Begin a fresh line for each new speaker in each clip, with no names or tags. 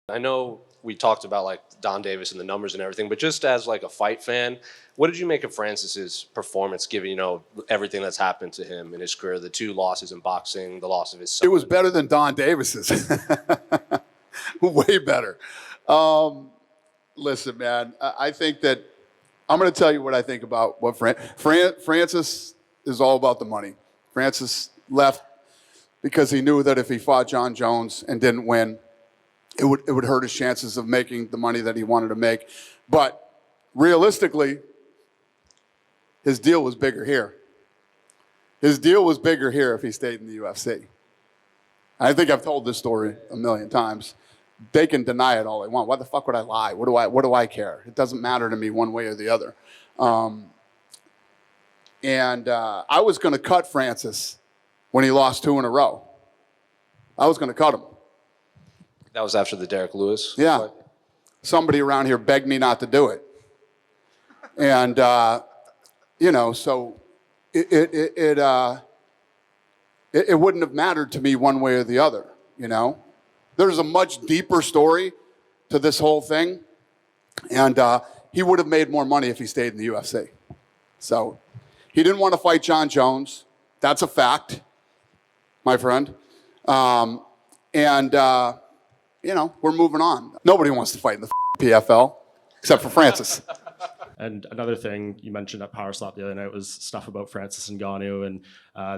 I know we talked about like Don Davis and the numbers and everything, but just as like a fight fan, what did you make of Francis's performance, given everything that's happened to him in his career, the 2 losses in boxing, the loss of his son?
It was better than Don Davis's. Way better. Listen, man, I think that I'm going to tell you what I think about what Francis is all about the money. Francis left because he knew that if he fought Jon Jones and didn't win, it would hurt his chances of making the money that he wanted to make. But realistically, his deal was bigger here. His deal was bigger here if he stayed in the UFC. I think I've told this story a million times. They can deny it all they want. Why the fuck would I lie? What do I care? It doesn't matter to me one way or the other. I was going to cut Francis when he lost 2 in a row. I was going to cut him.
That was after the Derek Lewis
Yeah.
fight?
Somebody around here begged me not to do it. And, so it wouldn't have mattered to me one way or the other, There's a much deeper story to this whole thing. And he would have made more money if he stayed in the UFC. So he didn't want to fight Jon Jones. That's a fact, my friend. We're moving on. Nobody wants to fight in the PFL except for Francis.
And another thing you mentioned at Power Slap the other night was stuff about Francis Ngannou, and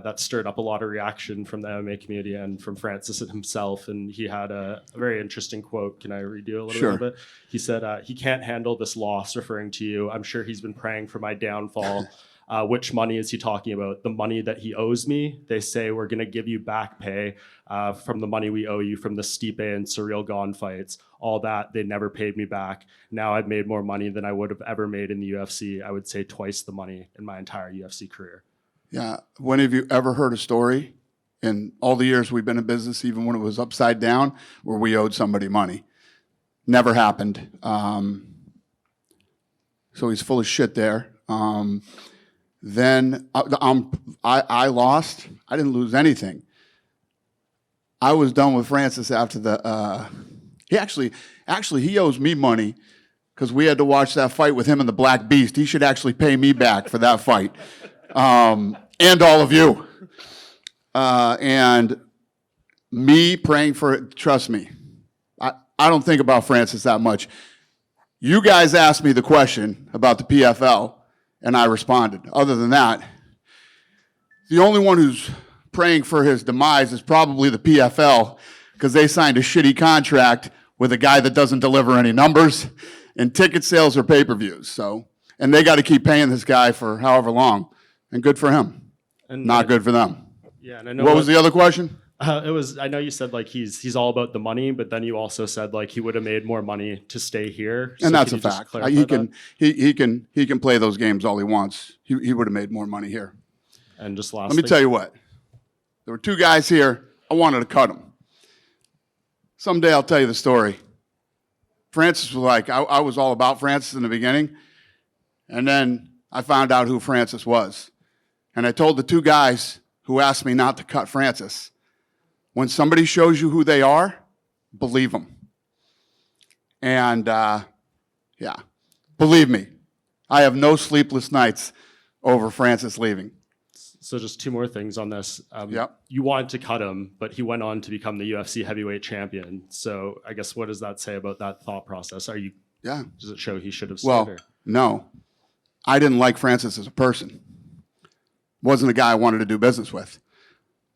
that stirred up a lot of reaction from the MMA community and from Francis himself. And he had a very interesting quote. Can I read you a little bit? He said, he can't handle this loss, referring to you. I'm sure he's been praying for my downfall. Which money is he talking about? The money that he owes me. They say we're going to give you back pay from the money we owe you from the Stipe and Ciryl Gane fights. All that, they never paid me back. Now I've made more money than I would have ever made in the UFC. I would say twice the money in my entire UFC career.
Yeah. When have you ever heard a story in all the years we've been in business, even when it was upside down, where we owed somebody money? Never happened. So he's full of shit there. Then I lost. I didn't lose anything. I was done with Francis after the. He owes me money because we had to watch that fight with him and the Black Beast. He should actually pay me back for that fight, and all of you. And me praying for it. Trust me, I don't think about Francis that much. You guys asked me the question about the PFL. And I responded. Other than that, the only one who's praying for his demise is probably the PFL, because they signed a shitty contract with a guy that doesn't deliver any numbers in ticket sales or pay-per-views. So, and they got to keep paying this guy for however long. And good for him. And not good for them.
Yeah. And I know
what was the other question?
It was. I know you said like he's all about the money, but then you also said like he would have made more money to stay here.
And that's a fact. He can play those games all he wants. He would have made more money here.
And just last.
Let me tell you what. There were 2 guys here. I wanted to cut them. Someday I'll tell you the story. Francis was like, I was all about Francis in the beginning, and then I found out who Francis was, and I told the 2 guys who asked me not to cut Francis. When somebody shows you who they are, believe them. And, believe me, I have no sleepless nights over Francis leaving.
So just 2 more things on this.
Yep.
You wanted to cut him, but he went on to become the UFC heavyweight champion. So I guess what does that say about that thought process? Does it show he should have stayed?
Well, no. I didn't like Francis as a person. Wasn't a guy I wanted to do business with.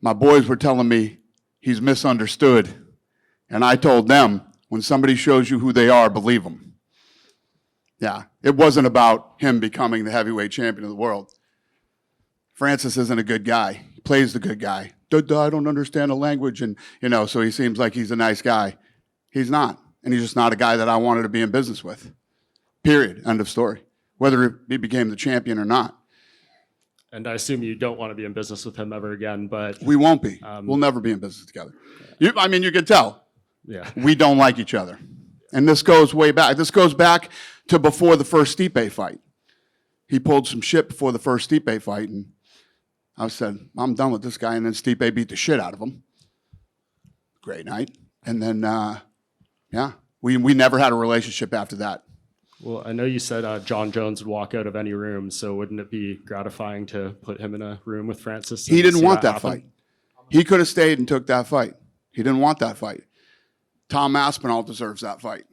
My boys were telling me he's misunderstood. And I told them, when somebody shows you who they are, believe them. Yeah, it wasn't about him becoming the heavyweight champion of the world. Francis isn't a good guy. He plays the good guy. I don't understand the language. And, so he seems like he's a nice guy. He's not. And he's just not a guy that I wanted to be in business with. Period. End of story. Whether he became the champion or not.
And I assume you don't want to be in business with him ever again, but...
We won't be. We'll never be in business together. You can tell.
Yeah.
We don't like each other. And this goes way back. This goes back to before the first Stipe fight. He pulled some shit before the first Stipe fight, and I said, I'm done with this guy. And then Stipe beat the shit out of him. Great night. And then, We never had a relationship after that.
Well, I know you said Jon Jones would walk out of any room, so wouldn't it be gratifying to put him in a room with Francis?
He
and
didn't
see
want that
happen?
fight. He could have stayed and took that fight. He didn't want that fight. Tom Aspinall deserves that fight.